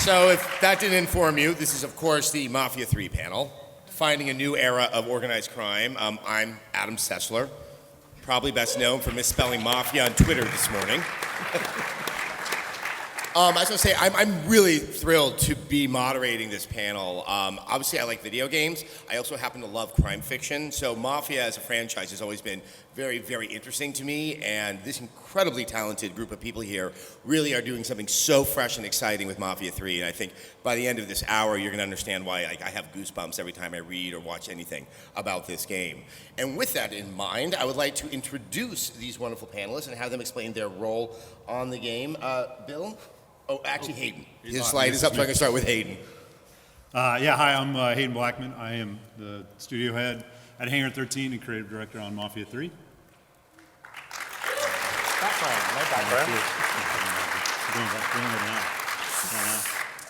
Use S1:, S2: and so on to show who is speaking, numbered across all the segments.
S1: So if that didn't inform you, this is, of course, the Mafia III panel, finding a new era of organized crime. I'm Adam Sessler, probably best known for misspelling Mafia on Twitter this morning. I was going to say, I'm really thrilled to be moderating this panel. Obviously, I like video games. I also happen to love crime fiction. So Mafia as a franchise has always been very, very interesting to me. And this incredibly talented group of people here really are doing something so fresh and exciting with Mafia 3. And I think by the end of this hour, you're going to understand why I have goosebumps every time I read or watch anything about this game. And with that in mind, I would like to introduce these wonderful panelists and have them explain their role on the game. Bill? Oh, actually, Hayden. His slide is up, so I can start with Hayden.
S2: Hi, I'm Hayden Blackman. I am the studio head at Hangar 13 and creative director on Mafia 3.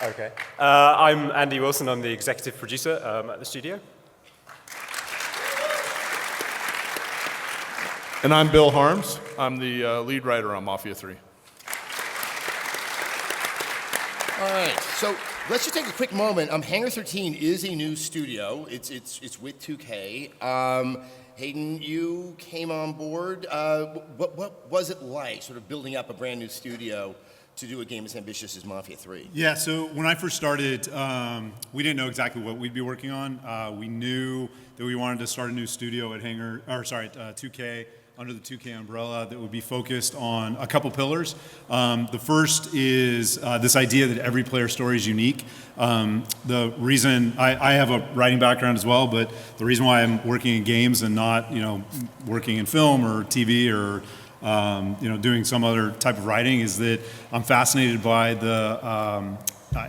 S3: Okay. I'm Andy Wilson. I'm the executive producer at the studio.
S4: And I'm Bill Harms. I'm the lead writer on Mafia 3.
S1: All right, so let's just take a quick moment. Hangar 13 is a new studio. It's with 2K. Hayden, you came on board. What was it like, sort of building up a brand new studio to do a game as ambitious as Mafia 3?
S2: Yeah, so when I first started, we didn't know exactly what we'd be working on. We knew that we wanted to start a new studio at 2K, under the 2K umbrella, that would be focused on a couple pillars. The first is this idea that every player story is unique. The reason, I have a writing background as well, but the reason why I'm working in games and not working in film or TV or doing some other type of writing is that I'm fascinated by the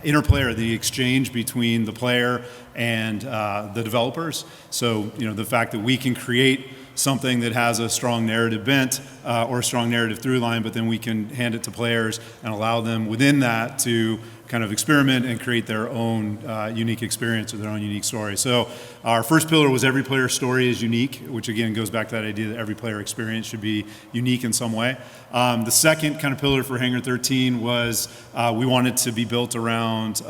S2: interplay or the exchange between the player and the developers. So the fact that we can create something that has a strong narrative bent or a strong narrative through line, but then we can hand it to players and allow them within that to kind of experiment and create their own unique experience or their own unique story. So our first pillar was every player story is unique, which again goes back to that idea that every player experience should be unique in some way. The second kind of pillar for Hangar 13 was we wanted to be built around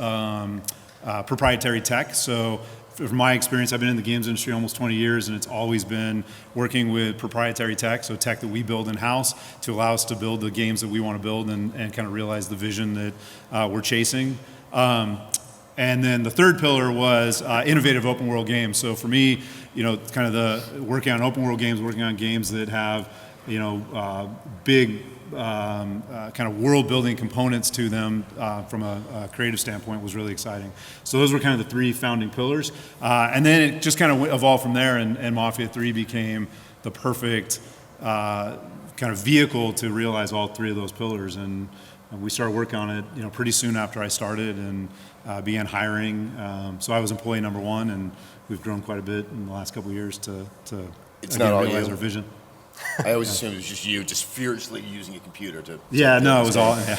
S2: proprietary tech. So from my experience, I've been in the games industry almost 20 years, and it's always been working with proprietary tech, so tech that we build in-house to allow us to build the games that we want to build and kind of realize the vision that we're chasing. And then the third pillar was innovative open world games. So for me, kind of the working on open world games, working on games that have, big kind of world building components to them from a creative standpoint was really exciting. So those were kind of the three founding pillars. And then it just kind of evolved from there, and Mafia 3 became the perfect kind of vehicle to realize all three of those pillars. And we started working on it pretty soon after I started and began hiring. So I was employee number one, and we've grown quite a bit in the last couple of years to realize our vision.
S1: I always assumed it was just you, just furiously using a computer to...
S2: Yeah, no, it was all... Yeah.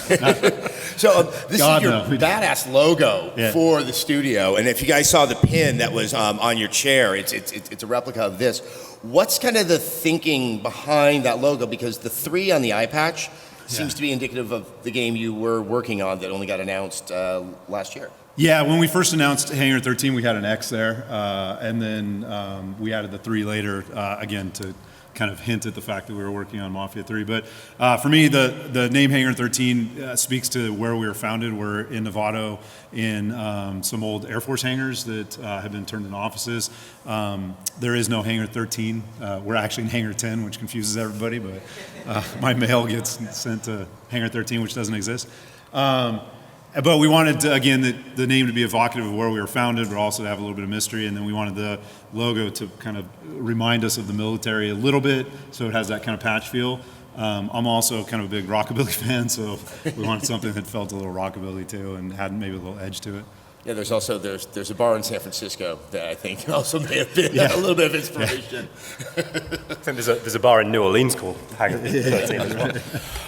S1: So this is your badass logo for the studio, and if you guys saw the pin that was on your chair, it's a replica of this. What's kind of the thinking behind that logo? Because the 3 on the eye patch seems to be indicative of the game you were working on that only got announced last year.
S2: Yeah, when we first announced Hangar 13, we had an X there, and then we added the 3 later, again, to kind of hint at the fact that we were working on Mafia 3. But for me, the name Hangar 13 speaks to where we were founded. We're in Novato in some old Air Force hangars that have been turned into offices. There is no Hangar 13. We're actually in Hangar 10, which confuses everybody, but my mail gets sent to Hangar 13, which doesn't exist. But we wanted, again, the name to be evocative of where we were founded, but also to have a little bit of mystery. And then we wanted the logo to kind of remind us of the military a little bit, so it has that kind of patch feel. I'm also kind of a big rockabilly fan, so we wanted something that felt a little rockabilly too and had maybe a little edge to it.
S1: Yeah, there's also there's a bar in San Francisco that I think also may have been a little bit of inspiration.
S3: I think there's a bar in New Orleans called Hangar 13 as well.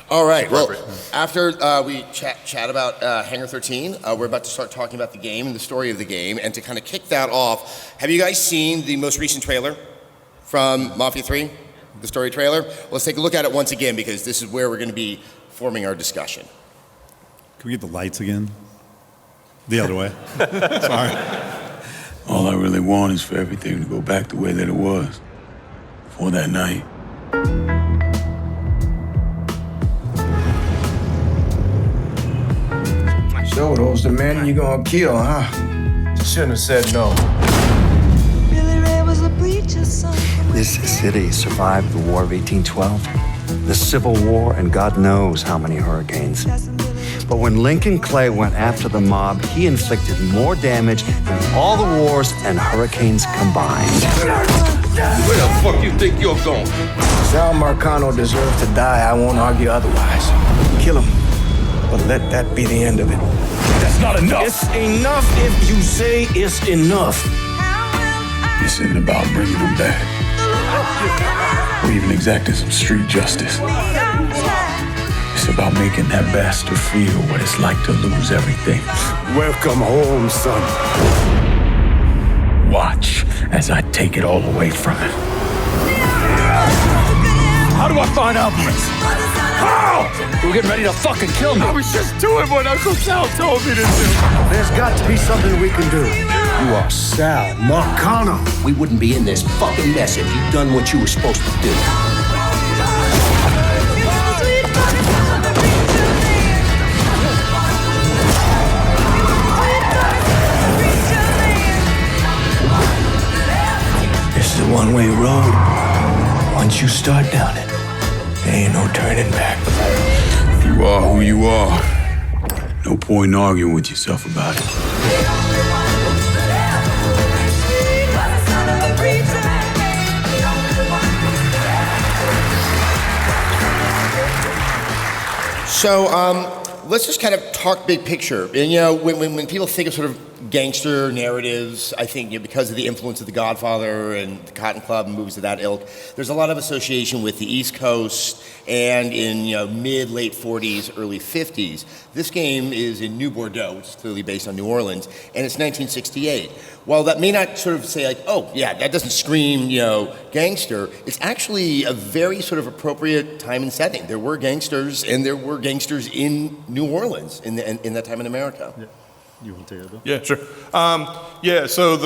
S1: All right. Well, after we chat about Hangar 13, we're about to start talking about the game and the story of the game. And to kind of kick that off, have you guys seen the most recent trailer from Mafia 3? The story trailer? Well, let's take a look at it once again, because this is where we're going to be forming our discussion.
S2: Can we get the lights again? The other way. Sorry.
S5: All I really want is for everything to go back the way that it was before that night.
S6: So those the men you gonna kill, huh?
S7: Shouldn't have said no.
S8: This city survived the War of 1812, the Civil War, and God knows how many hurricanes. But when Lincoln Clay went after the mob, he inflicted more damage than all the wars and hurricanes combined.
S7: Where the fuck you think you're going?
S6: Sal Marcano deserves to die. I won't argue otherwise. Kill him, but let that be the end of it.
S7: That's not enough.
S6: It's enough if you say it's enough.
S5: This isn't about bringing them back, or even exacting some street justice. It's about making that bastard feel what it's like to lose everything.
S6: Welcome home, son.
S5: Watch as I take it all away from him.
S7: How do I find Alvarez? How?
S6: We're getting ready to fucking kill me.
S7: I was just doing what Uncle Sal told me to do.
S6: There's got to be something we can do. You are Sal Marcano.
S9: We wouldn't be in this fucking mess if you'd done what you were supposed to do.
S6: This is a one-way road. Once you start down it, there ain't no turning back.
S5: You are who you are. No point in arguing with yourself about it.
S1: So let's just kind of talk big picture. And when people think of sort of gangster narratives, I think because of the influence of The Godfather and the Cotton Club and movies of that ilk, there's a lot of association with the East Coast and in mid-late 40s, early 50s. This game is in New Bordeaux, which is clearly based on New Orleans, and it's 1968. While that may not sort of say like, oh yeah, that doesn't scream gangster, it's actually a very sort of appropriate time and setting. There were gangsters, and there were gangsters in New Orleans in that time in America.
S2: Yeah. You want to take it, Bill?
S4: Yeah, sure. So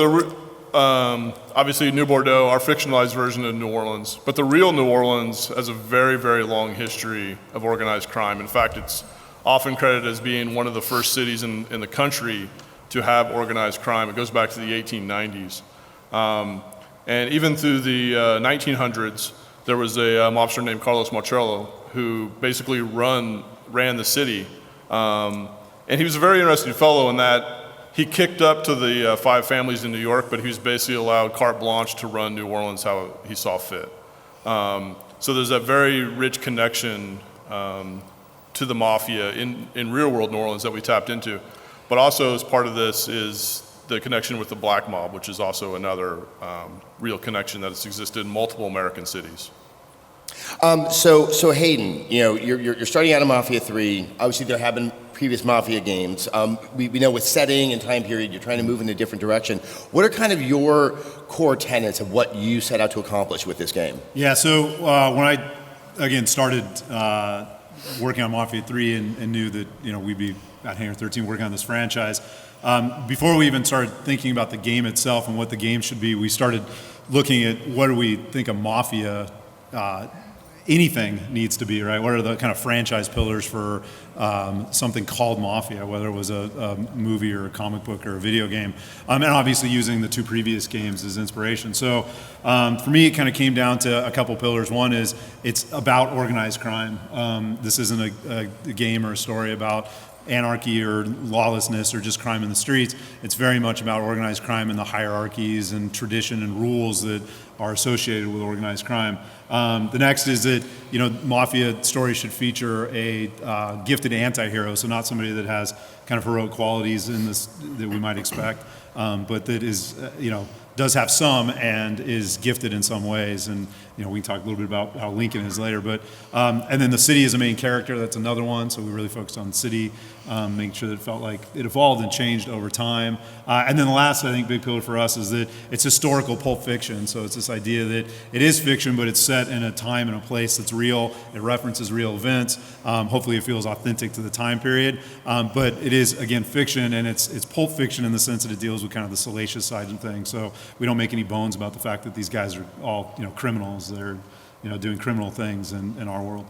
S4: obviously New Bordeaux, our fictionalized version of New Orleans, but the real New Orleans has a very, very long history of organized crime. In fact, it's often credited as being one of the first cities in the country to have organized crime. It goes back to the 1890s. And even through the 1900s, there was a mobster named Carlos Marcello who basically ran the city. And he was a very interesting fellow in that he kicked up to the 5 families in New York, but he was basically allowed carte blanche to run New Orleans how he saw fit. So there's that very rich connection to the mafia in real world New Orleans that we tapped into. But also as part of this is the connection with the black mob, which is also another real connection that has existed in multiple American cities.
S1: So Hayden, you're starting out in Mafia III. Obviously, there have been previous Mafia games. We know with setting and time period, you're trying to move in a different direction. What are kind of your core tenets of what you set out to accomplish with this game?
S2: Yeah, so when I, again, started working on Mafia 3 and knew that, we'd be at Hangar 13 working on this franchise, before we even started thinking about the game itself and what the game should be, we started looking at what do we think a Mafia anything needs to be, right? What are the kind of franchise pillars for something called Mafia, whether it was a movie or a comic book or a video game, and obviously using the 2 previous games as inspiration. So for me, it kind of came down to a couple pillars. One is it's about organized crime. This isn't a game or a story about anarchy or lawlessness or just crime in the streets. It's very much about organized crime and the hierarchies and tradition and rules that are associated with organized crime. The next is that Mafia stories should feature a gifted anti-hero, so not somebody that has kind of heroic qualities in this that we might expect. but that is, does have some and is gifted in some ways. And we can talk a little bit about how Lincoln is later. But and then the city is a main character. That's another one. So we really focused on the city, making sure that it felt like it evolved and changed over time. And then the last, I think, big pillar for us is that it's historical pulp fiction. So it's this idea that it is fiction, but it's set in a time and a place that's real. It references real events. Hopefully, it feels authentic to the time period. But it is, again, fiction, and it's pulp fiction in the sense that it deals with kind of the salacious side of things. So we don't make any bones about the fact that these guys are all, criminals. They're, doing criminal things in our world.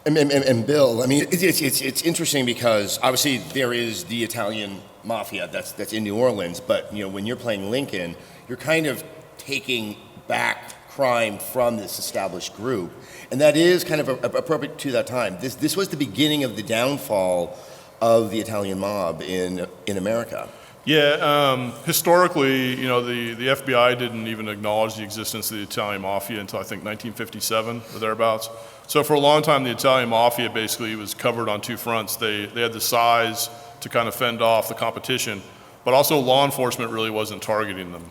S1: And Bill, I mean, it's interesting because obviously there is the Italian mafia that's in New Orleans, but when you're playing Lincoln, you're kind of taking back crime from this established group, and that is kind of appropriate to that time. This was the beginning of the downfall of the Italian mob in America.
S4: Yeah, historically, the FBI didn't even acknowledge the existence of the Italian Mafia until I think 1957 or thereabouts. So for a long time, the Italian Mafia basically was covered on two fronts. They had the size to kind of fend off the competition, but also law enforcement really wasn't targeting them.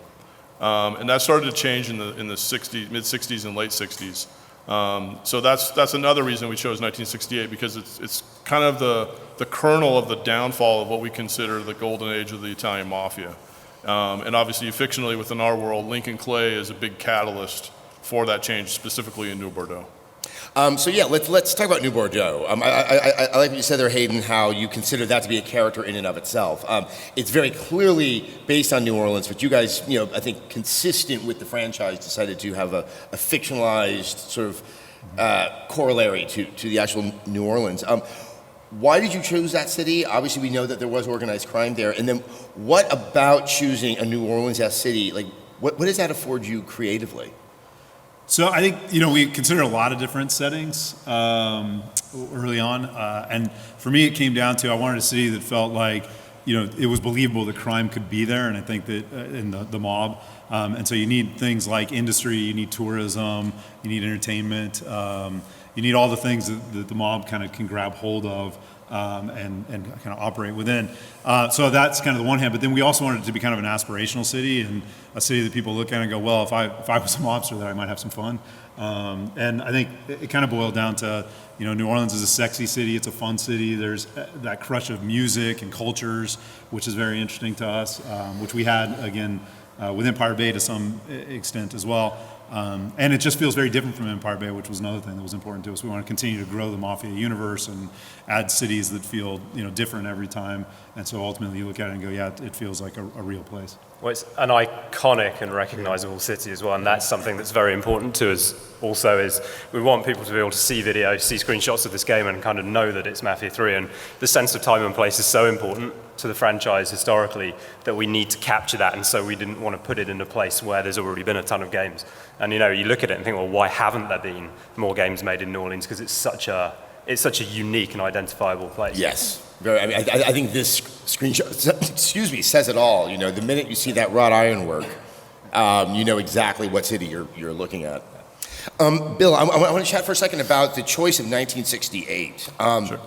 S4: And that started to change in the mid-60s and late 60s. So that's another reason we chose 1968, because it's kind of the kernel of the downfall of what we consider the golden age of the Italian Mafia. And obviously, fictionally within our world, Lincoln Clay is a big catalyst for that change, specifically in New Bordeaux.
S1: So yeah, let's talk about New Bordeaux. I like what you said there, Hayden, how you consider that to be a character in and of itself. It's very clearly based on New Orleans, but you guys, I think consistent with the franchise, decided to have a fictionalized sort of corollary to the actual New Orleans. Why did you choose that city? Obviously, we know that there was organized crime there. And then what about choosing a New Orleans-esque city? Like, what does that afford you creatively?
S2: So I think, we considered a lot of different settings early on. And for me, it came down to I wanted a city that felt like, it was believable that crime could be there. And I think that in the mob. And so you need things like industry, you need tourism, you need entertainment, you need all the things that the mob kind of can grab hold of and kind of operate within. So that's kind of the one hand. But then we also wanted it to be kind of an aspirational city and a city that people look at and go, well, if I was a mobster there, I might have some fun. And I think it kind of boiled down to, New Orleans is a sexy city. It's a fun city. There's that crush of music and cultures, which is very interesting to us, which we had, again, with Empire Bay to some extent as well. And it just feels very different from Empire Bay, which was another thing that was important to us. We want to continue to grow the Mafia universe and add cities that feel, different every time. And so ultimately you look at it and go, yeah, it feels like a real place.
S3: Well, it's an iconic and recognizable city as well, and that's something that's very important to us also, is we want people to be able to see video, see screenshots of this game and kind of know that it's Mafia 3, and the sense of time and place is so important to the franchise historically that we need to capture that, and so we didn't want to put it in a place where there's already been a ton of games. And you look at it and think, well, why haven't there been more games made in New Orleans? Because it's such a unique and identifiable place.
S1: Yes. I think this screenshot, says it all. The minute you see that wrought ironwork, you know exactly what city you're looking at. Bill, I want to chat for a second about the choice of 1968.
S4: Sure.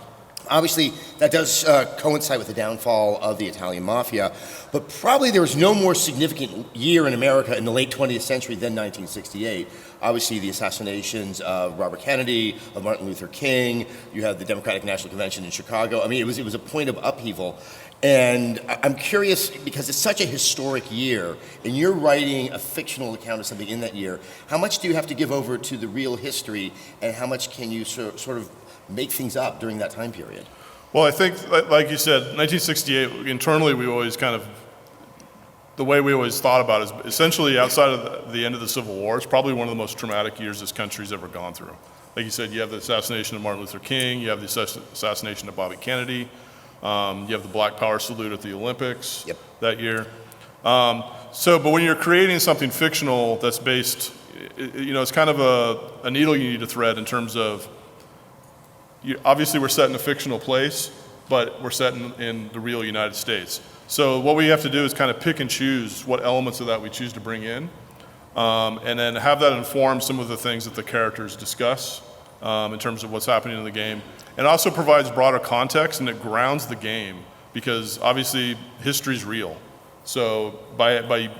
S1: Obviously, that does coincide with the downfall of the Italian Mafia, but probably there was no more significant year in America in the late 20th century than 1968. Obviously, the assassinations of Robert Kennedy, of Martin Luther King, you had the Democratic National Convention in Chicago. I mean, it was a point of upheaval. And I'm curious, because it's such a historic year, and you're writing a fictional account of something in that year, how much do you have to give over to the real history, and how much can you sort of make things up during that time period?
S4: Well, I think, like you said, 1968, internally we always the way we always thought about it is essentially outside of the end of the Civil War, it's probably one of the most traumatic years this country's ever gone through. Like you said, you have the assassination of Martin Luther King, you have the assassination of Bobby Kennedy, you have the Black Power salute at the Olympics that year. But when you're creating something fictional that's based, it's kind of a needle you need to thread in terms of, obviously we're set in a fictional place, but we're set in the real United States. So what we have to do is kind of pick and choose what elements of that we choose to bring in, and then have that inform some of the things that the characters discuss in terms of what's happening in the game. It also provides broader context, and it grounds the game, because obviously history's real. So by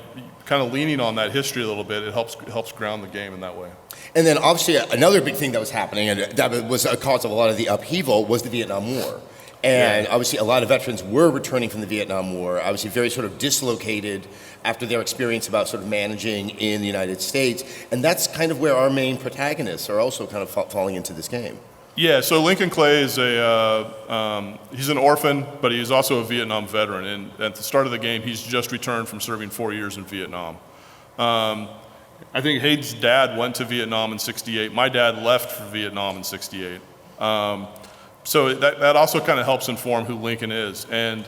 S4: kind of leaning on that history a little bit, it helps ground the game in that way.
S1: And then obviously another big thing that was happening, and that was a cause of a lot of the upheaval, was the Vietnam War. And obviously a lot of veterans were returning from the Vietnam War, obviously very sort of dislocated after their experience about sort of managing in the United States. And that's kind of where our main protagonists are also kind of falling into this game.
S4: Yeah, so Lincoln Clay is he's an orphan, but he's also a Vietnam veteran. And at the start of the game, he's just returned from serving 4 years in Vietnam. I think Hayden's dad went to Vietnam in '68. My dad left for Vietnam in '68. So that also kind of helps inform who Lincoln is. And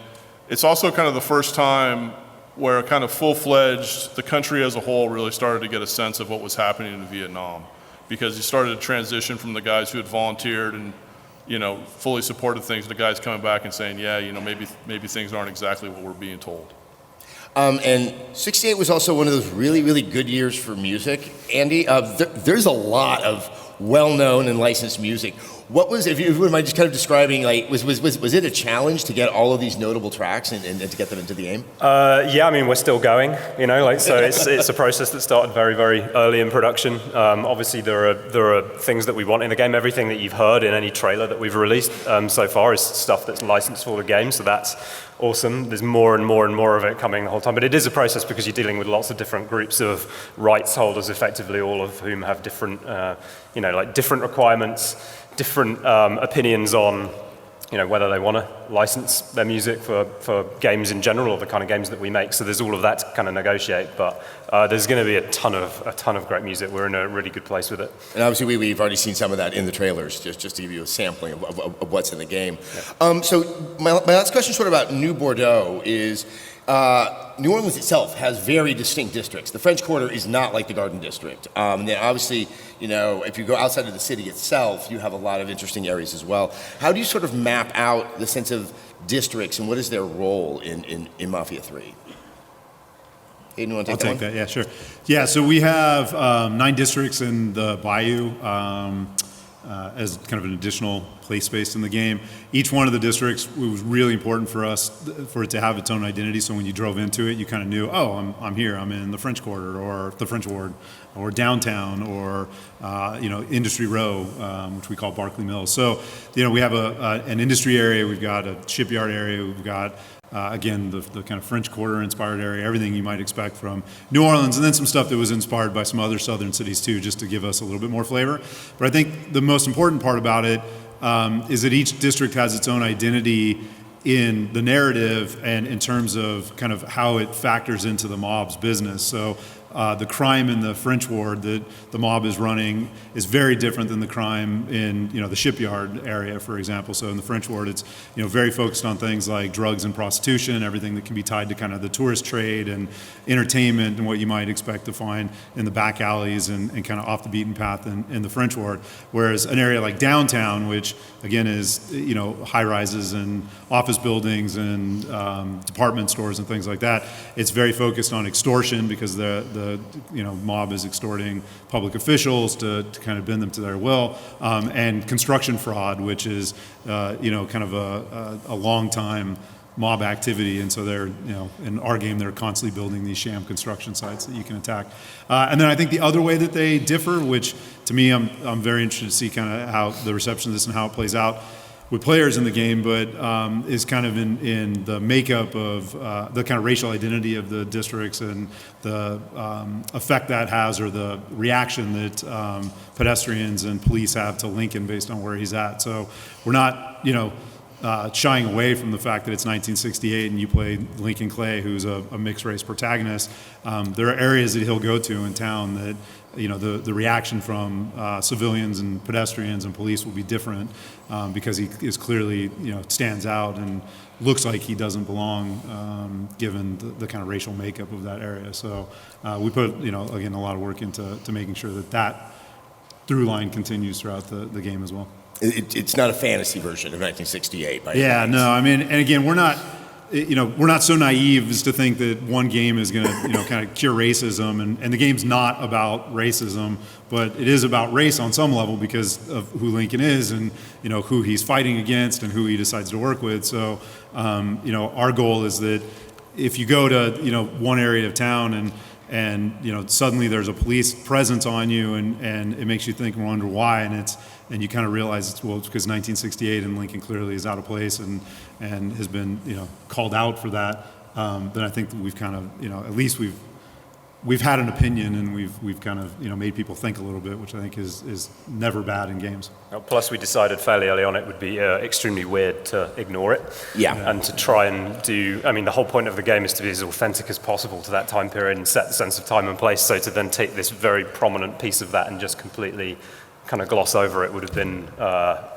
S4: it's also kind of the first time where kind of full-fledged, the country as a whole really started to get a sense of what was happening in Vietnam. Because you started to transition from the guys who had volunteered and, fully supported things, to guys coming back and saying, yeah, maybe things aren't exactly what we're being told.
S1: And '68 was also one of those really, really good years for music, Andy. There's a lot of well-known and licensed music. What was, if you wouldn't mind just kind of describing, like, was it a challenge to get all of these notable tracks and to get them into the game?
S3: Yeah, I mean, we're still going, so it's a process that started very, very early in production. Obviously, there are things that we want in the game. Everything that you've heard in any trailer that we've released so far is stuff that's licensed for the game, so that's awesome. There's more and more and more of it coming the whole time. But it is a process because you're dealing with lots of different groups of rights holders, effectively, all of whom have different, different requirements, different opinions on, whether they want to license their music for games in general or the kind of games that we make. So there's all of that to kind of negotiate. But there's going to be a ton of great music. We're in a really good place with it.
S1: And obviously we've already seen some of that in the trailers, just to give you a sampling of what's in the game. Yeah. So my last question sort of about New Bordeaux is, New Orleans itself has very distinct districts. The French Quarter is not like the Garden District. And then obviously, if you go outside of the city itself, you have a lot of interesting areas as well. How do you sort of map out the sense of districts and what is their role in Mafia III? Hayden, you want to take
S2: I'll take that, yeah, sure. Yeah, so we have 9 districts in the Bayou as kind of an additional play space in the game. Each one of the districts, it was really important for us for it to have its own identity. So when you drove into it, you kind of knew, oh, I'm here. I'm in the French Quarter or the French Ward or downtown or Industry Row, which we call Barclay Mills. So we have an industry area. We've got a shipyard area. We've got again, the kind of French Quarter-inspired area, everything you might expect from New Orleans, and then some stuff that was inspired by some other southern cities too, just to give us a little bit more flavor. But I think the most important part about it is that each district has its own identity in the narrative and in terms of kind of how it factors into the mob's business. So the crime in the French Ward that the mob is running is very different than the crime in the shipyard area, for example. So in the French Ward, it's very focused on things like drugs and prostitution, everything that can be tied to kind of the tourist trade and entertainment and what you might expect to find in the back alleys and kind of off the beaten path in the French Ward. Whereas an area like downtown, which again is high rises and office buildings and department stores and things like that, it's very focused on extortion because the mob is extorting public officials to kind of bend them to their will, and construction fraud, which is kind of a long time mob activity, and so they're in our game they're constantly building these sham construction sites that you can attack. And then I think the other way that they differ, which to me I'm very interested to see kind of how the reception of this and how it plays out with players in the game, but is kind of in the makeup of the kind of racial identity of the districts and the effect that has, or the reaction that pedestrians and police have to Lincoln based on where he's at. So we're not, shying away from the fact that it's 1968 and you play Lincoln Clay, who's a mixed race protagonist. There are areas that he'll go to in town that the reaction from civilians and pedestrians and police will be different because he is clearly, stands out and looks like he doesn't belong given the kind of racial makeup of that area. So we put, again, a lot of work into making sure that through line continues throughout the game as well.
S1: It's not a fantasy version of 1968.
S2: Yeah, no, I mean, and again, we're not so naive as to think that one game is going to, kind of cure racism, and the game's not about racism, but it is about race on some level because of who Lincoln is and, who he's fighting against and who he decides to work with. So, our goal is that if you go to, one area of town and suddenly there's a police presence on you and it makes you think and wonder why, and you kind of realize it's because 1968 and Lincoln clearly is out of place and has been called out for that. Then I think that we've kind of at least we've had an opinion and we've kind of made people think a little bit, which I think is never bad in games.
S3: Plus, we decided fairly early on it would be extremely weird to ignore it.
S1: Yeah.
S3: And to try and the whole point of the game is to be as authentic as possible to that time period and set the sense of time and place. So to then take this very prominent piece of that and just completely kind of gloss over it would have been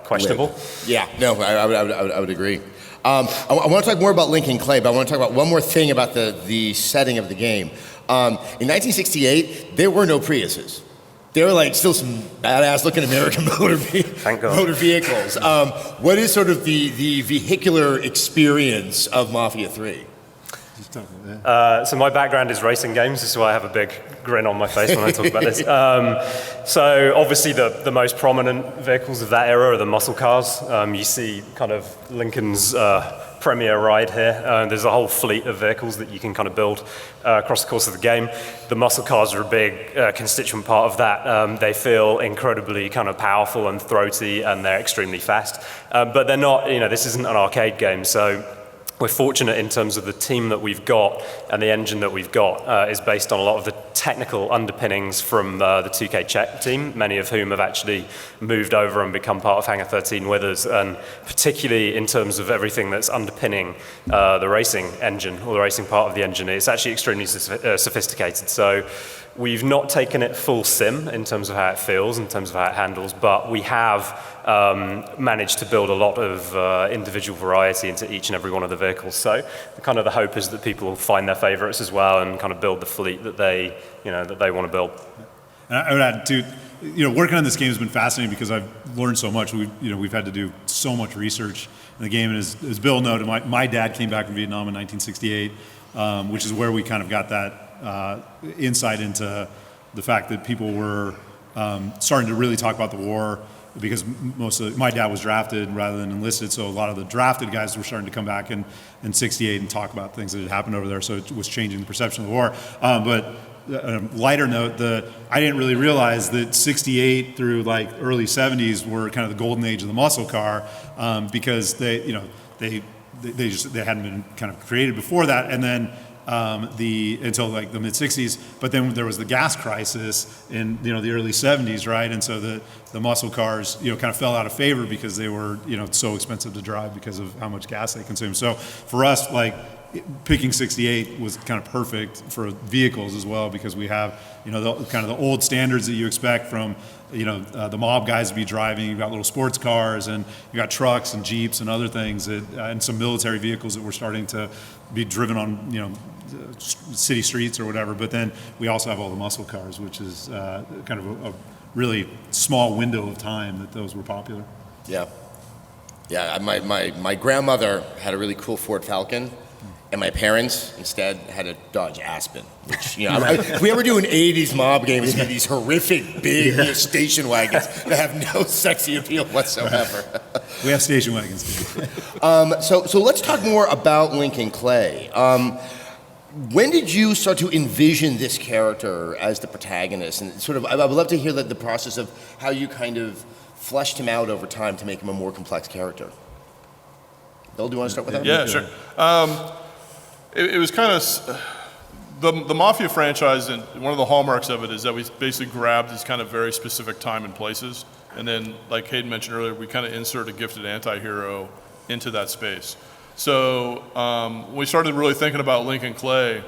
S3: questionable.
S1: Yeah, no, I would agree. I want to talk more about Lincoln Clay, but I want to talk about one more thing about the setting of the game. In 1968, there were no Priuses. There were still some badass-looking American motor vehicles. What is sort of the vehicular experience of Mafia III?
S3: So my background is racing games. This is why I have a big grin on my face when I talk about this. So obviously the most prominent vehicles of that era are the muscle cars. You see kind of Lincoln's premier ride here. There's a whole fleet of vehicles that you can kind of build across the course of the game. The muscle cars are a big constituent part of that. They feel incredibly kind of powerful and throaty, and they're extremely fast. But they're not, this isn't an arcade game, so we're fortunate in terms of the team that we've got and the engine that we've got is based on a lot of the technical underpinnings from the 2K Czech team, many of whom have actually moved over and become part of Hangar 13 with us, and particularly in terms of everything that's underpinning the racing engine, or the racing part of the engine, it's actually extremely sophisticated. So we've not taken it full sim in terms of how it feels, in terms of how it handles, but we have managed to build a lot of individual variety into each and every one of the vehicles. So kind of the hope is that people will find their favorites as well and kind of build the fleet that they want to build.
S2: And I would add too, working on this game has been fascinating because I've learned so much. We've had to do so much research in the game, and as Bill noted, my dad came back from Vietnam in 1968, which is where we kind of got that insight into the fact that people were starting to really talk about the war, because my dad was drafted rather than enlisted, so a lot of the drafted guys were starting to come back in 68 and talk about things that had happened over there, so it was changing the perception of the war. But on a lighter note, I didn't really realize that 68 through early 70s were kind of the golden age of the muscle car, because they hadn't been kind of created before that, and then until the mid 60s, but then there was the gas crisis in the early 70s, right? And so the muscle cars kind of fell out of favor because they were so expensive to drive because of how much gas they consume. So for us, picking 68 was kind of perfect for vehicles as well, because we have the old standards that you expect from the mob guys to be driving. You've got little sports cars, and you got trucks and Jeeps and other things and some military vehicles that were starting to be driven on city streets or whatever. But then we also have all the muscle cars, which is kind of a really small window of time that those were popular.
S1: Yeah. My grandmother had a really cool Ford Falcon, and my parents instead had a Dodge Aspen, which, if we ever do an 80s mob game, it's going to be these horrific big station wagons that have no sexy appeal whatsoever.
S2: We have station wagons too.
S1: So let's talk more about Lincoln Clay. When did you start to envision this character as the protagonist? And I would love to hear the process of how you kind of fleshed him out over time to make him a more complex character. Bill, do you want to start with that?
S4: Yeah, sure. It was kind of the Mafia franchise, and one of the hallmarks of it is that we basically grabbed these kind of very specific time and places, and then, like Hayden mentioned earlier, we kind of insert a gifted anti-hero into that space. So when we started really thinking about Lincoln Clay,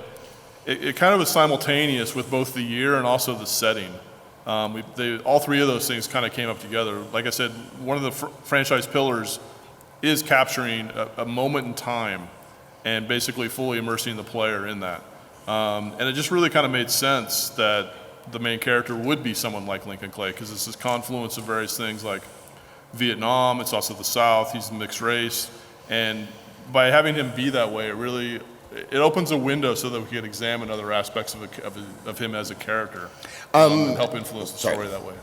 S4: it kind of was simultaneous with both the year and also the setting. All three of those things kind of came up together. Like I said, one of the franchise pillars is capturing a moment in time and basically fully immersing the player in that. And it just really kind of made sense that the main character would be someone like Lincoln Clay, because it's this confluence of various things like Vietnam, it's also the South, he's mixed race, and by having him be that way, it opens a window so that we can examine other aspects of him as a character and help influence the story that way.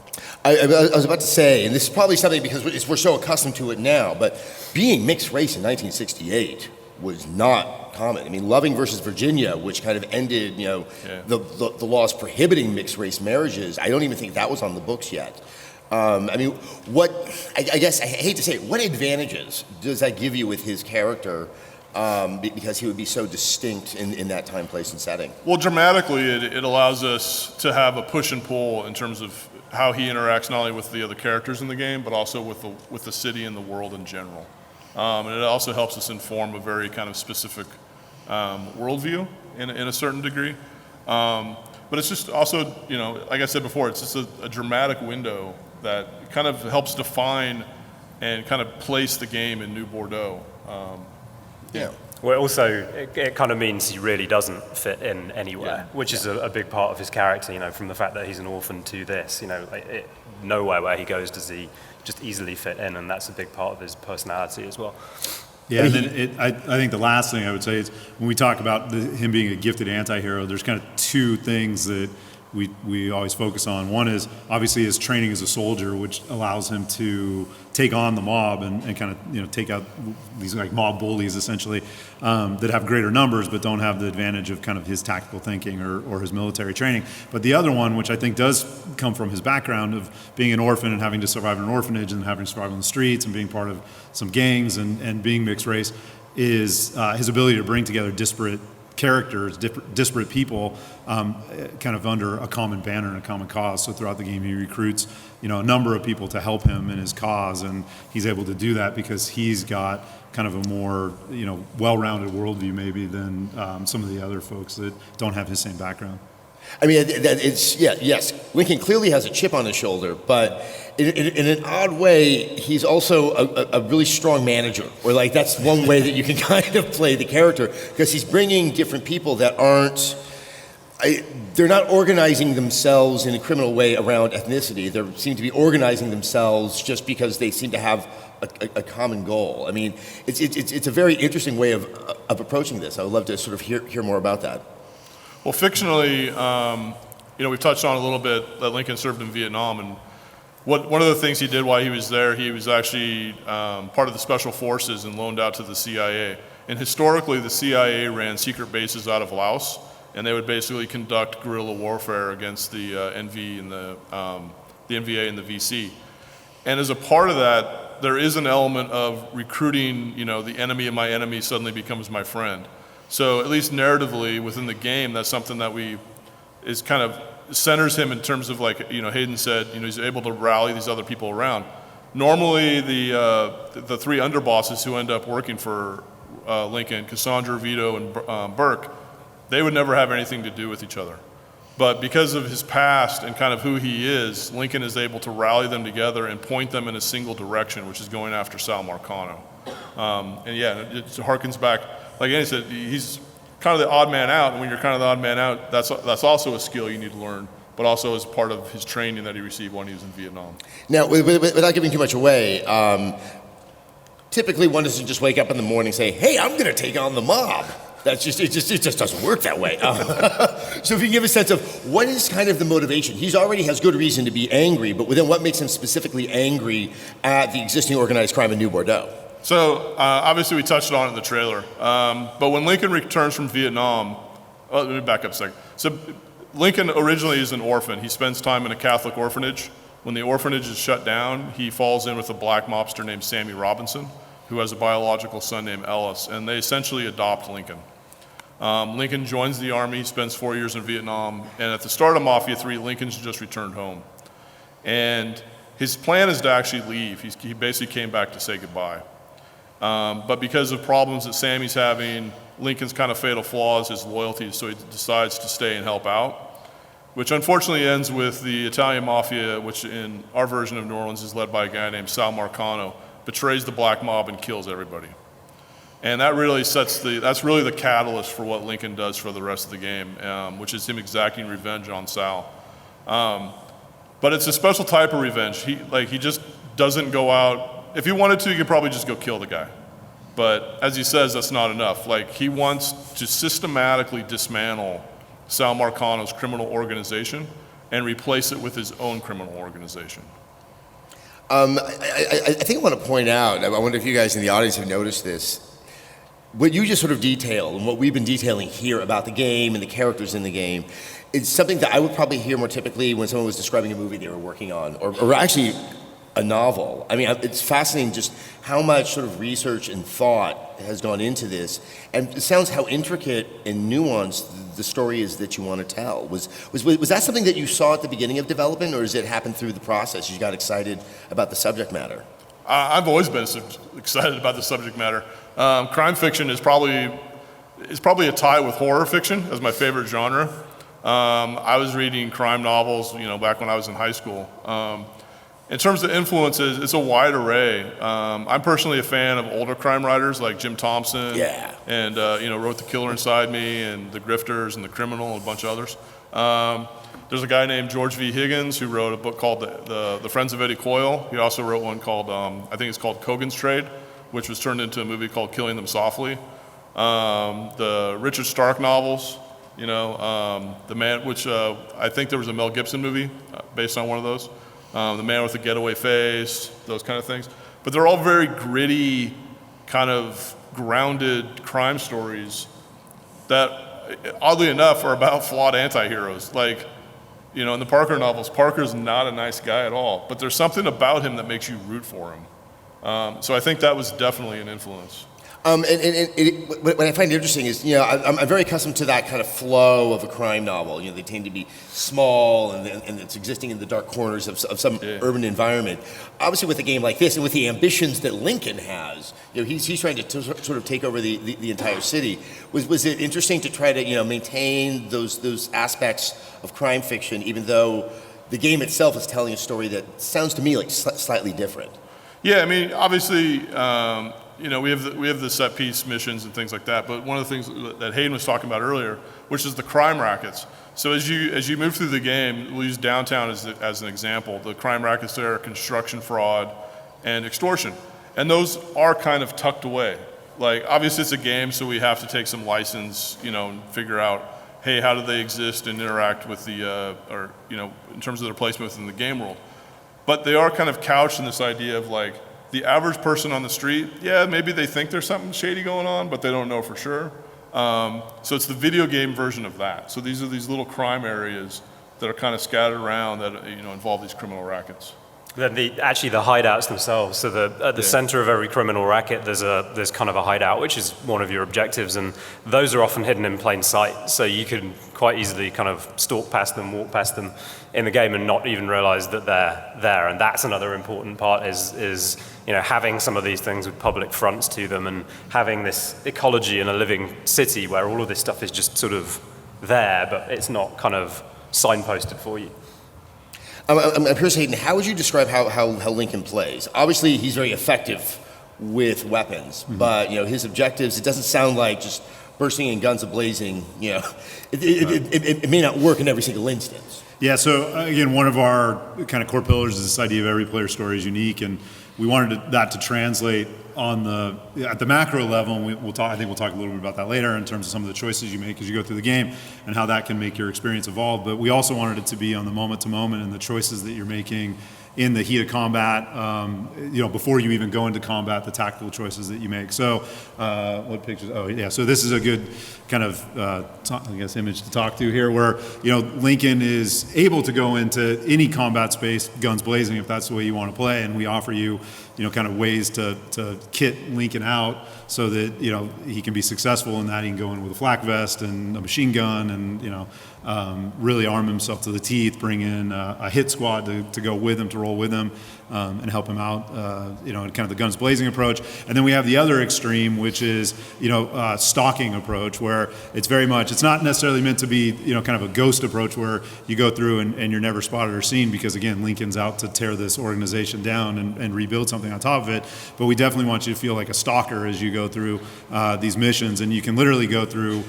S1: I was about to say, and this is probably something because we're so accustomed to it now, but being mixed race in 1968 was not common. I mean, Loving versus Virginia, which kind of ended, the laws prohibiting mixed race marriages. I don't even think that was on the books yet. I mean, I guess I hate to say it, what advantages does that give you with his character? Because he would be so distinct in that time, place, and setting.
S4: Well, dramatically, it allows us to have a push and pull in terms of how he interacts not only with the other characters in the game, but also with the city and the world in general. And it also helps us inform a very kind of specific worldview in a certain degree. But it's just also, like I said before, it's just a dramatic window that kind of helps define and kind of place the game in New Bordeaux.
S1: Yeah.
S3: Well, also, it kind of means he really doesn't fit in anywhere, which is a big part of his character, from the fact that he's an orphan to this, nowhere where he goes does he just easily fit in, and that's a big part of his personality as well.
S2: Yeah, and then I think the last thing I would say is when we talk about him being a gifted anti-hero, there's kind of two things that we always focus on. One is obviously his training as a soldier, which allows him to take on the mob and kind of take out these like mob bullies essentially that have greater numbers but don't have the advantage of kind of his tactical thinking or his military training. But the other one, which I think does come from his background of being an orphan and having to survive in an orphanage and having to survive on the streets and being part of some gangs and being mixed race, is his ability to bring together disparate characters, disparate people, kind of under a common banner and a common cause. So throughout the game, he recruits, a number of people to help him in his cause, and he's able to do that because he's got kind of a more, well-rounded worldview maybe than some of the other folks that don't have his same background.
S1: I mean, yes. Lincoln clearly has a chip on his shoulder, but in an odd way, he's also a really strong manager. Or like that's one way that you can kind of play the character, because he's bringing different people that they're not organizing themselves in a criminal way around ethnicity. They seem to be organizing themselves just because they seem to have a common goal. I mean, it's a very interesting way of approaching this. I would love to sort of hear more about that.
S4: Well, fictionally, we've touched on a little bit that Lincoln served in Vietnam, and one of the things he did while he was there, he was actually part of the special forces and loaned out to the CIA. And historically, the CIA ran secret bases out of Laos, and they would basically conduct guerrilla warfare against the NV and the NVA and the VC. And as a part of that, there is an element of recruiting, the enemy of my enemy suddenly becomes my friend. So at least narratively within the game, that's something that is kind of centers him in terms of like, Hayden said, he's able to rally these other people around. Normally the three underbosses who end up working for Lincoln, Cassandra, Vito, and Burke, they would never have anything to do with each other. But because of his past and kind of who he is, Lincoln is able to rally them together and point them in a single direction, which is going after Sal Marcano. It harkens back. Like Andy said, he's kind of the odd man out, and when you're kind of the odd man out, that's also a skill you need to learn, but also as part of his training that he received when he was in Vietnam.
S1: Now, without giving too much away, typically one doesn't just wake up in the morning and say, "Hey, I'm going to take on the mob." It just doesn't work that way. So if you can give a sense of what is kind of the motivation. He already has good reason to be angry, but then what makes him specifically angry at the existing organized crime in New Bordeaux?
S4: So obviously we touched on it in the trailer, but when Lincoln returns from Vietnam, let me back up a second. So Lincoln originally is an orphan. He spends time in a Catholic orphanage. When the orphanage is shut down, he falls in with a black mobster named Sammy Robinson, who has a biological son named Ellis, and they essentially adopt Lincoln. Lincoln joins the Army, he spends 4 years in Vietnam, and at the start of Mafia III, Lincoln's just returned home. And his plan is to actually leave. He basically came back to say goodbye. But because of problems that Sammy's having, Lincoln's kind of fatal flaw is his loyalty, so he decides to stay and help out, which unfortunately ends with the Italian Mafia, which in our version of New Orleans is led by a guy named Sal Marcano, betrays the black mob and kills everybody. And that really that's really the catalyst for what Lincoln does for the rest of the game, which is him exacting revenge on Sal. But it's a special type of revenge. He just doesn't go out. If he wanted to, he could probably just go kill the guy. But as he says, that's not enough. He wants to systematically dismantle Sal Marcano's criminal organization and replace it with his own criminal organization.
S1: I think I want to point out, I wonder if you guys in the audience have noticed this. what you just sort of detailed and what we've been detailing here about the game and the characters in the game is something that I would probably hear more typically when someone was describing a movie they were working on, or actually a novel. I mean, it's fascinating just how much sort of research and thought has gone into this, and it sounds how intricate and nuanced the story is that you want to tell. Was that something that you saw at the beginning of development, or does it happen through the process? You got excited about the subject matter?
S4: I've always been excited about the subject matter. Crime fiction is probably a tie with horror fiction as my favorite genre. I was reading crime novels, back when I was in high school. In terms of influences, it's a wide array. I'm personally a fan of older crime writers like Jim Thompson, and wrote The Killer Inside Me and The Grifters and The Criminal and a bunch of others. There's a guy named George V. Higgins who wrote a book called The Friends of Eddie Coyle. He also wrote one called, I think it's called Cogan's Trade, which was turned into a movie called Killing Them Softly. The Richard Stark novels, The Man, which I think there was a Mel Gibson movie based on one of those. The Man with the Getaway Face, those kind of things. But they're all very gritty, kind of grounded crime stories that, oddly enough, are about flawed anti-heroes. Like, in the Parker novels, Parker's not a nice guy at all, but there's something about him that makes you root for him. So I think that was definitely an influence.
S1: What I find interesting is, I'm very accustomed to that kind of flow of a crime novel. They tend to be small and it's existing in the dark corners of some urban environment. Obviously, with a game like this and with the ambitions that Lincoln has, he's trying to sort of take over the entire city. Was it interesting to try to maintain those aspects of crime fiction, even though the game itself is telling a story that sounds to me like slightly different?
S4: Yeah, I mean, obviously. We have the set piece missions and things like that. But one of the things that Hayden was talking about earlier, which is the crime rackets. So as you move through the game, we'll use downtown as an example. The crime rackets there are construction fraud and extortion, and those are kind of tucked away. Like, obviously it's a game, so we have to take some license, and figure out, hey, how do they exist and interact with in terms of their placement within the game world. But they are kind of couched in this idea of like, the average person on the street, maybe they think there's something shady going on, but they don't know for sure. So it's the video game version of that. So these are these little crime areas that are kind of scattered around that involve these criminal rackets.
S3: Then the hideouts themselves. So at the center of every criminal racket, there's kind of a hideout, which is one of your objectives, and those are often hidden in plain sight. So you can quite easily kind of stalk past them, walk past them in the game, and not even realize that they're there. And that's another important part is having some of these things with public fronts to them, and having this ecology in a living city where all of this stuff is just sort of there, but it's not kind of signposted for you.
S1: I'm curious, Hayden, how would you describe how Lincoln plays? Obviously, he's very effective with weapons, but his objectives, it doesn't sound like just bursting in guns a-blazing. It may not work in every single instance.
S2: Yeah, so again, one of our kind of core pillars is this idea of every player story is unique, and we wanted that to translate at the macro level, and I think we'll talk a little bit about that later in terms of some of the choices you make as you go through the game and how that can make your experience evolve. But we also wanted it to be on the moment to moment and the choices that you're making in the heat of combat, before you even go into combat, the tactical choices that you make. So, what pictures? Oh, yeah. So this is a good kind of, image to talk to here, where Lincoln is able to go into any combat space, guns blazing, if that's the way you want to play, and we offer you, kind of ways to kit Lincoln out so that he can be successful in that. He can go in with a flak vest and a machine gun, and really arm himself to the teeth. Bring in a hit squad to go with him, to roll with him, and help him out. In kind of the guns blazing approach. And then we have the other extreme, which is stalking approach, where it's very much, it's not necessarily meant to be kind of a ghost approach where you go through and you're never spotted or seen, because again, Lincoln's out to tear this organization down and rebuild something on top of it. But we definitely want you to feel like a stalker as you go through these missions, and you can literally go through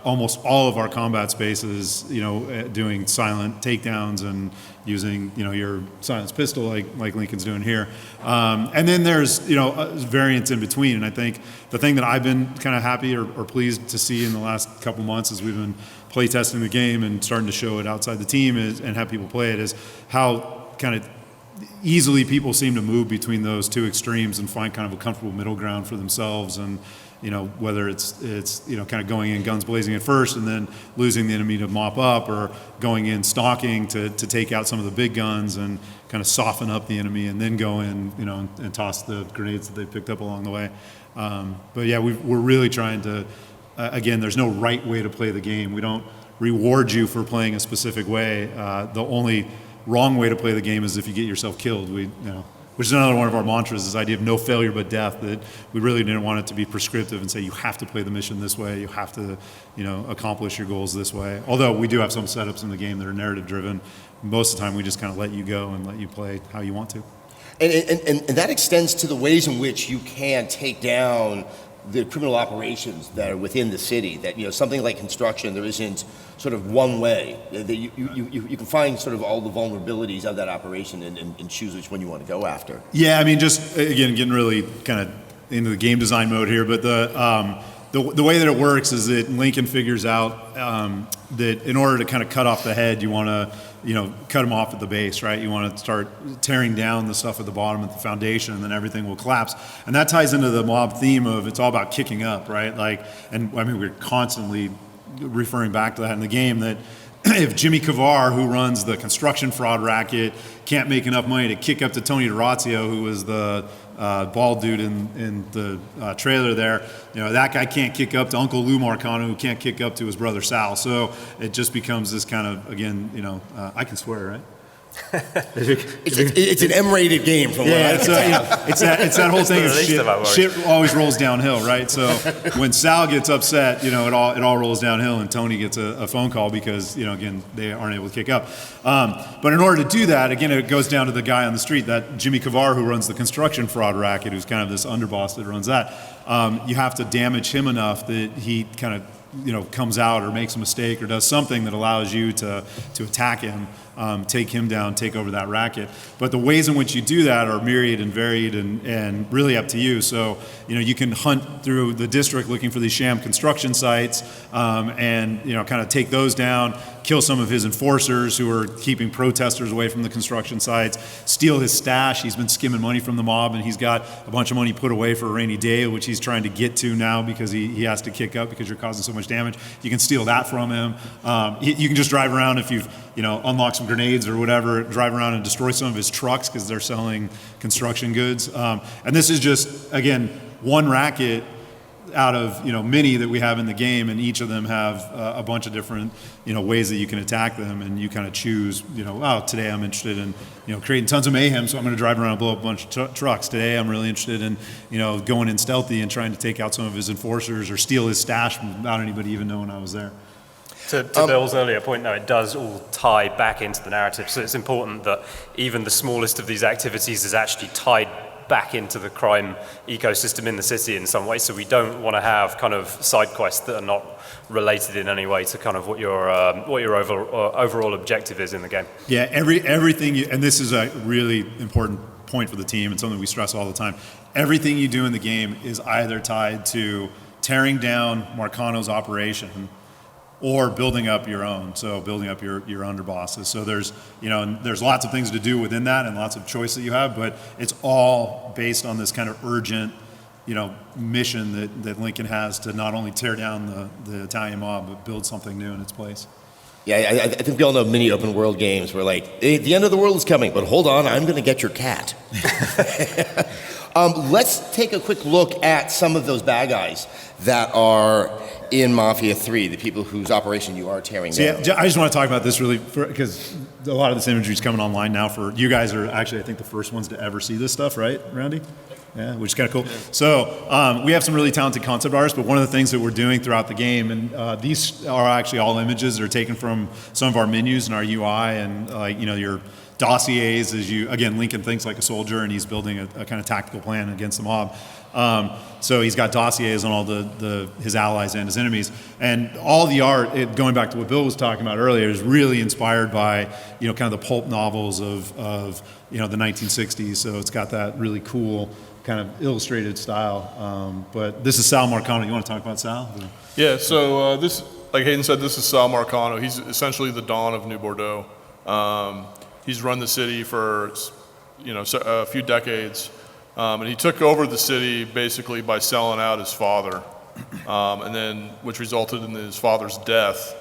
S2: almost all of our combat spaces, doing silent takedowns and using, your silenced pistol like Lincoln's doing here. And then there's, variants in between. And I think the thing that I've been kind of happy or pleased to see in the last couple months as we've been playtesting the game and starting to show it outside the team and have people play it, is how kind of easily people seem to move between those two extremes and find kind of a comfortable middle ground for themselves. And whether it's kind of going in guns blazing at first and then losing the enemy to mop up, or going in stalking to take out some of the big guns and kind of soften up the enemy, and then go in and toss the grenades that they picked up along the way. But yeah, we're really trying to, again, there's no right way to play the game. We don't reward you for playing a specific way. The only wrong way to play the game is if you get yourself killed. Which is another one of our mantras, this idea of no failure but death, that we really didn't want it to be prescriptive and say you have to play the mission this way, you have to accomplish your goals this way. Although we do have some setups in the game that are narrative driven, most of the time we just kind of let you go and let you play how you want to.
S1: And that extends to the ways in which you can take down the criminal operations that are within the city. That something like construction, there isn't sort of one way. That you can find sort of all the vulnerabilities of that operation and choose which one you want to go after.
S2: Yeah, I mean, just again getting really kind of into the game design mode here, but the way that it works is that Lincoln figures out that in order to kind of cut off the head, you want to cut them off at the base, right? You want to start tearing down the stuff at the bottom, at the foundation, and then everything will collapse. And that ties into the mob theme of it's all about kicking up, right? We're constantly referring back to that in the game, that if Jimmy Kavar, who runs the construction fraud racket, can't make enough money to kick up to Tony DeRazio, who was the bald dude in the trailer there, that guy can't kick up to Uncle Lou Marcano, who can't kick up to his brother Sal. So it just becomes this kind of, again, I can swear, right?
S1: It's an M-rated game from what I can tell.
S2: It's that whole thing of shit always rolls downhill, right? So when Sal gets upset, it all rolls downhill, and Tony gets a phone call because again, they aren't able to kick up. But in order to do that, again, it goes down to the guy on the street, that Jimmy Kavar, who runs the construction fraud racket, who's kind of this underboss that runs that. You have to damage him enough that he kind of comes out or makes a mistake or does something that allows you to attack him, take him down, take over that racket. But the ways in which you do that are myriad and varied and really up to you. So, you can hunt through the district looking for these sham construction sites and, kind of take those down, kill some of his enforcers who are keeping protesters away from the construction sites, steal his stash. He's been skimming money from the mob, and he's got a bunch of money put away for a rainy day, which he's trying to get to now because he has to kick up because you're causing so much damage. You can steal that from him. You can just drive around if you've unlocked some grenades or whatever, drive around and destroy some of his trucks because they're selling construction goods. And this is just, again, one racket out of many that we have in the game, and each of them have a bunch of different ways that you can attack them, and you kind of choose today I'm interested in creating tons of mayhem, so I'm going to drive around and blow up a bunch of trucks. Today I'm really interested in going in stealthy and trying to take out some of his enforcers or steal his stash without anybody even knowing I was there.
S3: To Bill's earlier point, though, it does all tie back into the narrative, so it's important that even the smallest of these activities is actually tied back into the crime ecosystem in the city in some way. So we don't want to have kind of side quests that are not related in any way to kind of what your overall objective is in the game.
S2: Yeah, everything, and this is a really important point for the team and something we stress all the time. Everything you do in the game is either tied to tearing down Marcano's operation or building up your own, so building up your underbosses. So there's lots of things to do within that and lots of choice that you have, but it's all based on this kind of urgent, mission that Lincoln has to not only tear down the Italian mob, but build something new in its place.
S1: Yeah, I think we all know many open world games where the end of the world is coming, but hold on, I'm going to get your cat. Let's take a quick look at some of those bad guys that are in Mafia 3, the people whose operation you are tearing down.
S2: Yeah, I just want to talk about this really because a lot of this imagery is coming online now. For you guys are actually, I think, the first ones to ever see this stuff, right, Randy? Yeah, which is kind of cool. So we have some really talented concept artists, but one of the things that we're doing throughout the game, and these are actually all images that are taken from some of our menus and our UI, and your dossiers as Lincoln thinks like a soldier, and he's building a kind of tactical plan against the mob. So he's got dossiers on all his allies and his enemies, and all the art, going back to what Bill was talking about earlier, is really inspired by kind of the pulp novels of the 1960s. So it's got that really cool kind of illustrated style. But this is Sal Marcano. You want to talk about Sal?
S4: Yeah. So this, like Hayden said, this is Sal Marcano. He's essentially the Don of New Bordeaux. He's run the city for a few decades, and he took over the city basically by selling out his father, and then which resulted in his father's death,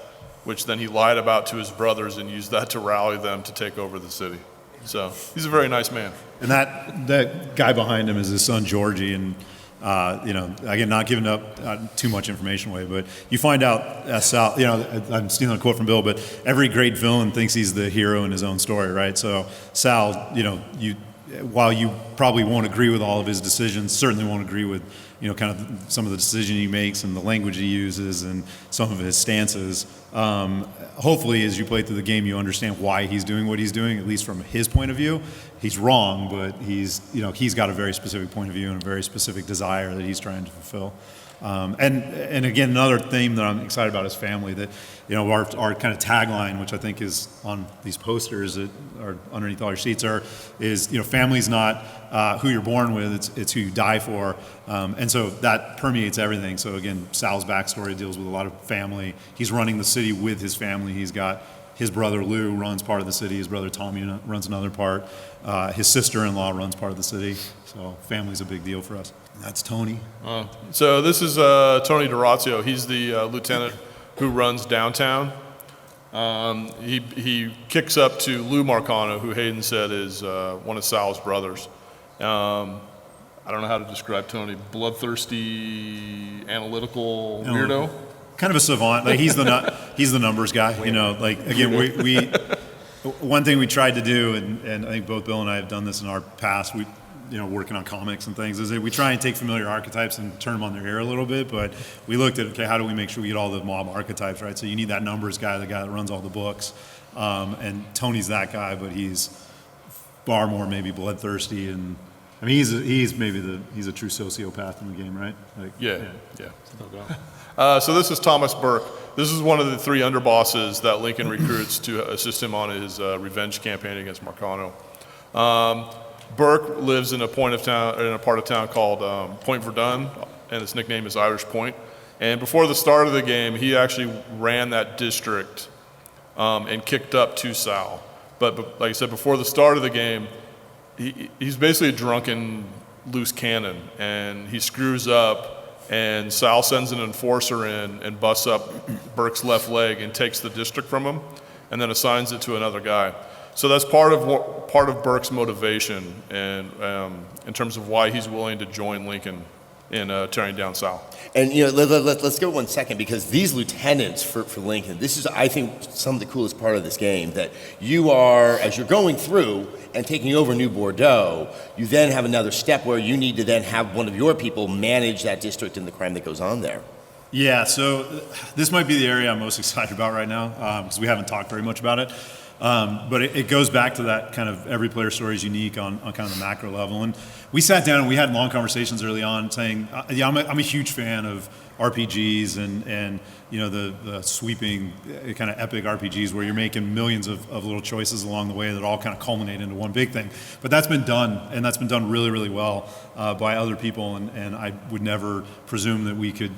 S4: which then he lied about to his brothers and used that to rally them to take over the city. So he's a very nice man.
S2: And that guy behind him is his son Georgie, and again, not giving up too much information away, but you find out Sal. I'm stealing a quote from Bill, but every great villain thinks he's the hero in his own story, right? So Sal, while you probably won't agree with all of his decisions, certainly won't agree with kind of some of the decision he makes and the language he uses and some of his stances. Hopefully, as you play through the game, you understand why he's doing what he's doing, at least from his point of view. He's wrong, but he's got a very specific point of view and a very specific desire that he's trying to fulfill. And again, another theme that I'm excited about is family. That our kind of tagline, which I think is on these posters that are underneath all your seats, is family's not who you're born with; it's who you die for. And so that permeates everything. So again, Sal's backstory deals with a lot of family. He's running the city with his family. He's got his brother Lou runs part of the city. His brother Tommy runs another part. His sister-in-law runs part of the city. So family's a big deal for us. And that's Tony.
S4: So this is Tony DeRazio. He's the lieutenant who runs downtown. He kicks up to Lou Marcano, who Hayden said is one of Sal's brothers. I don't know how to describe Tony. Bloodthirsty, analytical weirdo.
S2: Kind of a savant. Like he's the numbers guy. Again, we one thing we tried to do, and I think both Bill and I have done this in our past. Working on comics and things, is that we try and take familiar archetypes and turn them on their ear a little bit. But we looked at, how do we make sure we get all the mob archetypes right? So you need that numbers guy, the guy that runs all the books, and Tony's that guy, but he's far more maybe bloodthirsty, and I mean he's a true sociopath in the game, right?
S4: Yeah. So this is Thomas Burke. This is one of the 3 underbosses that Lincoln recruits to assist him on his revenge campaign against Marcano. Burke lives in a part of town called Point Verdun, and his nickname is Irish Point. And before the start of the game, he actually ran that district and kicked up to Sal. But like I said, before the start of the game, he's basically a drunken loose cannon, and he screws up, and Sal sends an enforcer in and busts up Burke's left leg and takes the district from him, and then assigns it to another guy. So that's part of Burke's motivation, and in terms of why he's willing to join Lincoln in tearing down Sal.
S1: And let's go 1 second, because these lieutenants for Lincoln, this is, I think, some of the coolest part of this game, that you are, as you're going through and taking over New Bordeaux, you then have another step where you need to then have one of your people manage that district and the crime that goes on there.
S2: Yeah, so this might be the area I'm most excited about right now, because we haven't talked very much about it. But it goes back to that kind of every player story is unique on kind of the macro level. And we sat down and we had long conversations early on saying, I'm a huge fan of RPGs and the sweeping kind of epic RPGs where you're making millions of little choices along the way that all kind of culminate into one big thing. But that's been done, and that's been done really, really well by other people. And I would never presume that we could,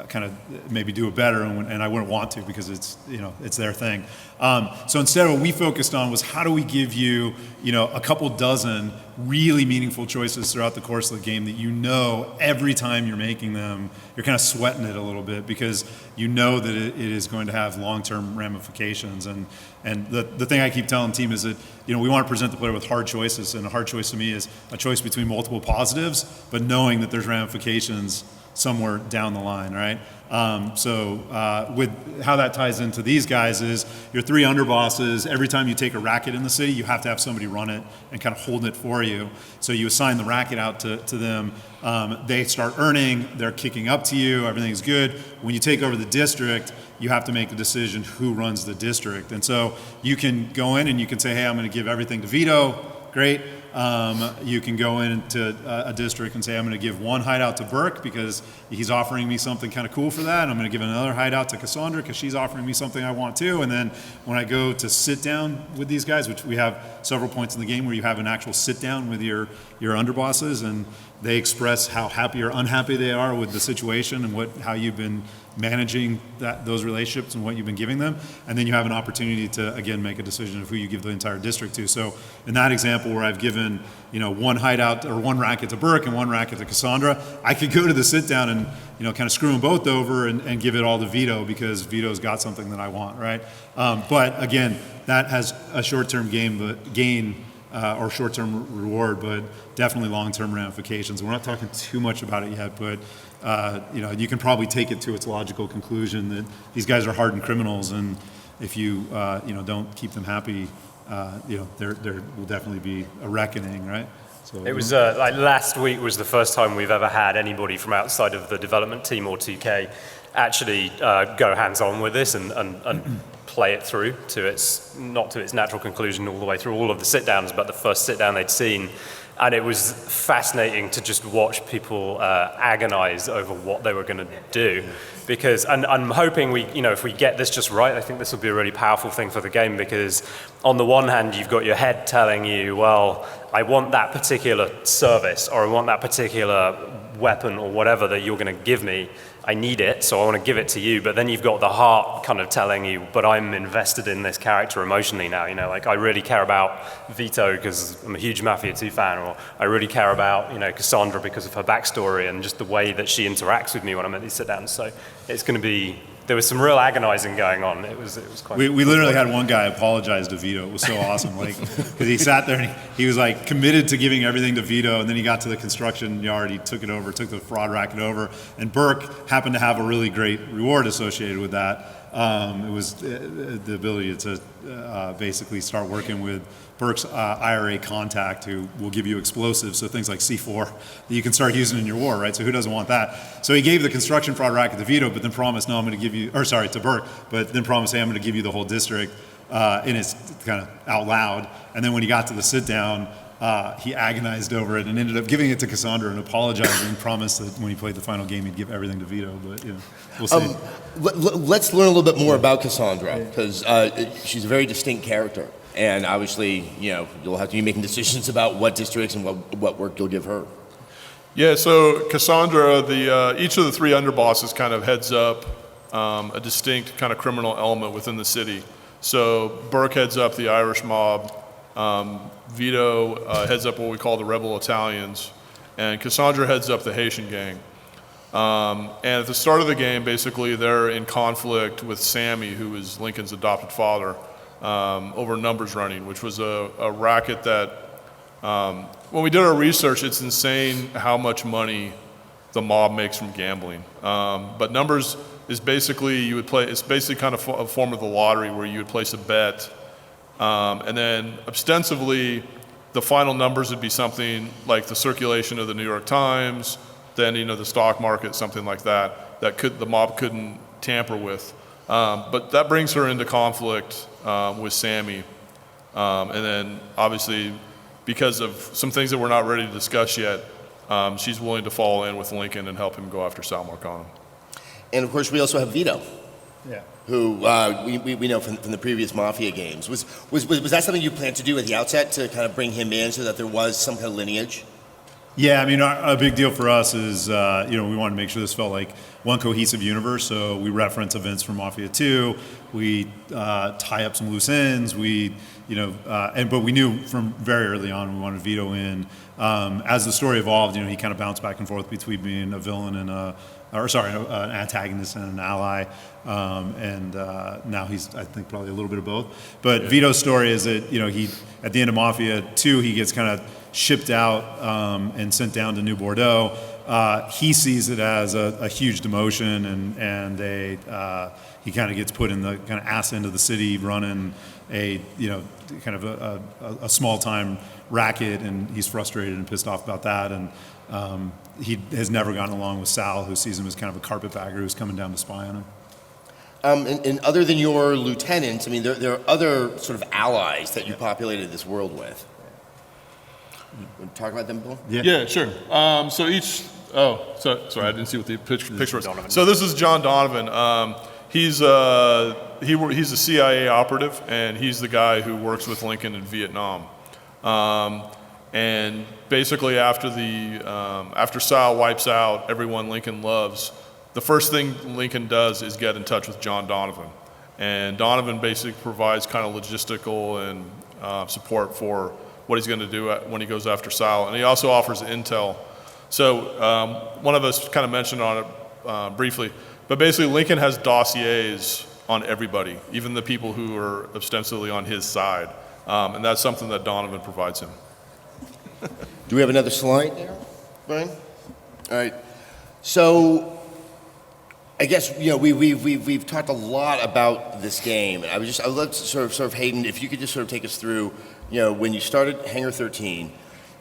S2: kind of maybe do it better, and I wouldn't want to, because it's their thing. So instead, what we focused on was how do we give you a couple dozen really meaningful choices throughout the course of the game that every time you're making them, you're kind of sweating it a little bit, because that it is going to have long-term ramifications. And the thing I keep telling the team is that we want to present the player with hard choices, and a hard choice to me is a choice between multiple positives, but knowing that there's ramifications somewhere down the line, right? With how that ties into these guys is your 3 underbosses. Every time you take a racket in the city, you have to have somebody run it and kind of hold it for you. So you assign the racket out to them. They start earning. They're kicking up to you. Everything's good. When you take over the district, you have to make the decision who runs the district. And so you can go in and you can say, hey, I'm going to give everything to Vito. Great. You can go into a district and say, I'm going to give 1 hideout to Burke because he's offering me something kind of cool for that. I'm going to give another hideout to Cassandra because she's offering me something I want too. And then when I go to sit down with these guys, which we have several points in the game where you have an actual sit down with your underbosses, and they express how happy or unhappy they are with the situation and how you've been managing those relationships and what you've been giving them, and then you have an opportunity to again make a decision of who you give the entire district to. So in that example where I've given one hideout or one racket to Burke and one racket to Cassandra, I could go to the sit down and kind of screw them both over and give it all to Vito because Vito's got something that I want, right? But again, that has a short-term gain or short-term reward, but definitely long-term ramifications. We're not talking too much about it yet, but you can probably take it to its logical conclusion that these guys are hardened criminals, and if you don't keep them happy, there will definitely be a reckoning, right? So
S3: it was like last week was the first time we've ever had anybody from outside of the development team or 2K actually go hands-on with this and play it through not to its natural conclusion all the way through all of the sit-downs, but the first sit-down they'd seen. And it was fascinating to just watch people agonize over what they were going to do. Because, and I'm hoping if we get this just right, I think this will be a really powerful thing for the game, because on the one hand, you've got your head telling you, well, I want that particular service, or I want that particular weapon or whatever that you're going to give me. I need it, so I want to give it to you. But then you've got the heart kind of telling you, but I'm invested in this character emotionally now. Like I really care about Vito because I'm a huge Mafia 2 fan, or I really care about Cassandra because of her backstory and just the way that she interacts with me when I'm at these sit-downs. So it's going to be. There was some real agonizing going on. It was quite.
S2: We literally had one guy apologize to Vito. It was so awesome, because he sat there and he was like committed to giving everything to Vito, and then he got to the construction yard, he took the fraud racket over, and Burke happened to have a really great reward associated with that. It was the ability to basically start working with Burke's IRA contact, who will give you explosives, so things like C4 that you can start using in your war, right? So who doesn't want that? So he gave the construction fraud racket to Vito, but then promised, I'm going to give you, to Burke, but then promised, hey, I'm going to give you the whole district, and it's kind of out loud. And then when he got to the sit down, he agonized over it and ended up giving it to Cassandra and apologized and promised that when he played the final game, he'd give everything to Vito, but we'll see.
S1: Let's learn a little bit more about Cassandra, because she's a very distinct character. And obviously, you'll have to be making decisions about what districts and what work you'll give her.
S4: Yeah, so Cassandra, each of the three underbosses kind of heads up a distinct kind of criminal element within the city. So Burke heads up the Irish mob, Vito heads up what we call the Rebel Italians, and Cassandra heads up the Haitian gang. And at the start of the game, basically, they're in conflict with Sammy, who is Lincoln's adopted father, over numbers running, which was a racket that, when we did our research, it's insane how much money the mob makes from gambling. But numbers is basically, it's basically kind of a form of the lottery where you would place a bet, and then ostensibly, the final numbers would be something like the circulation of the New York Times, then the stock market, something like that, the mob couldn't tamper with. But that brings her into conflict with Sammy. And then obviously, because of some things that we're not ready to discuss yet, she's willing to fall in with Lincoln and help him go after Sal Marcano.
S1: And of course, we also have Vito.
S2: Yeah.
S1: Who we know from the previous Mafia games. Was that something you planned to do at the outset, to kind of bring him in so that there was some kind of lineage?
S2: Yeah, I mean, a big deal for us is, we wanted to make sure this felt like one cohesive universe. So we reference events from Mafia 2. We tie up some loose ends. But we knew from very early on we wanted Vito in. As the story evolved, he kind of bounced back and forth between being a villain and an antagonist and an ally. And now he's, I think, probably a little bit of both. But yeah. Vito's story is that, he at the end of Mafia 2, he gets kind of shipped out and sent down to New Bordeaux. He sees it as a huge demotion, and he kind of gets put in the kind of ass end of the city, running a small time racket, and he's frustrated and pissed off about that. And he has never gotten along with Sal, who sees him as kind of a carpetbagger who's coming down to spy on him.
S1: And other than your lieutenants, I mean, there are other sort of allies that you populated this world with. Want to talk about them, Bill?
S4: Yeah, sure. So each. Sorry, I didn't see what the picture was. So this is John Donovan. He's a CIA operative, and he's the guy who works with Lincoln in Vietnam. And basically, after Sal wipes out everyone Lincoln loves, the first thing Lincoln does is get in touch with John Donovan. And Donovan basically provides kind of logistical and support for what he's going to do when he goes after Sal. And he also offers intel. So one of us kind of mentioned on it briefly, but basically Lincoln has dossiers on everybody, even the people who are ostensibly on his side. And that's something that Donovan provides him.
S1: Do we have another slide there, Brian? All right. So I guess we've talked a lot about this game, and I would love to sort of Hayden, if you could just sort of take us through, when you started Hangar 13,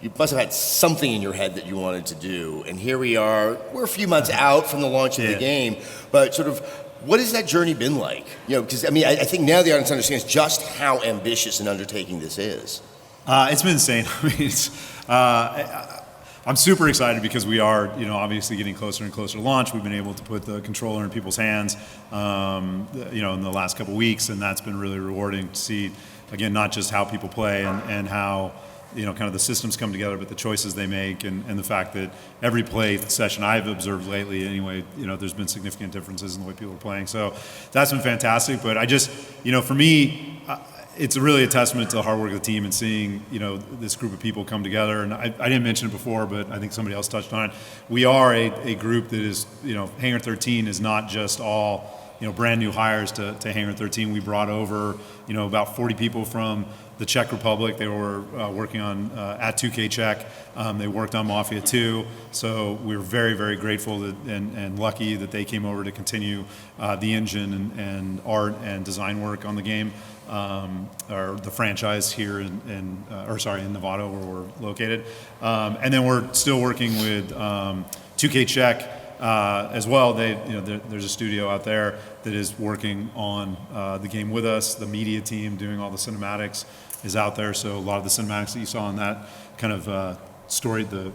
S1: you must have had something in your head that you wanted to do, and here we are. We're a few months out from the launch of the game, but sort of, what has that journey been like? Because I think now the audience understands just how ambitious an undertaking this is.
S2: It's been insane. I mean, I'm super excited because we are, obviously getting closer and closer to launch. We've been able to put the controller in people's hands, in the last couple of weeks, and that's been really rewarding to see, again, not just how people play and how, kind of the systems come together, but the choices they make and the fact that every play session I've observed lately anyway, there's been significant differences in the way people are playing. So that's been fantastic. But I just, for me, it's really a testament to the hard work of the team and seeing, this group of people come together. And I didn't mention it before, but I think somebody else touched on it. We are a group that is, Hangar 13 is not just all, brand new hires to Hangar 13. We brought over, about 40 people from the Czech Republic. They were working on at 2K Czech. They worked on Mafia 2. So we were very, very grateful and lucky that they came over to continue the engine and art and design work on the game. Or the franchise here in Novato where we're located. And then we're still working with 2K Czech as well. There's a studio out there that is working on the game with us. The media team doing all the cinematics is out there. So a lot of the cinematics that you saw in that kind of story, the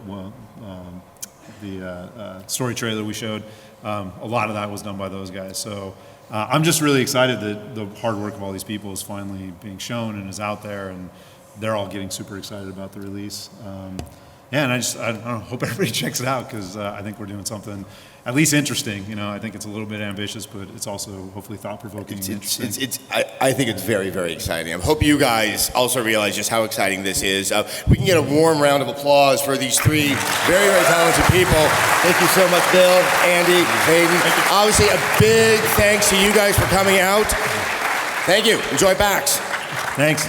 S2: story trailer we showed, a lot of that was done by those guys. So I'm just really excited that the hard work of all these people is finally being shown and is out there, and they're all getting super excited about the release. And I don't know, hope everybody checks it out because I think we're doing something at least interesting. I think it's a little bit ambitious, but it's also hopefully thought-provoking and interesting.
S1: I think it's very, very exciting. I hope you guys also realize just how exciting this is. We can get a warm round of applause for these three very, very talented people. Thank you so much, Bill, Andy, Hayden. Obviously, a big thanks to you guys for coming out. Thank you. Enjoy PAX.
S2: Thanks.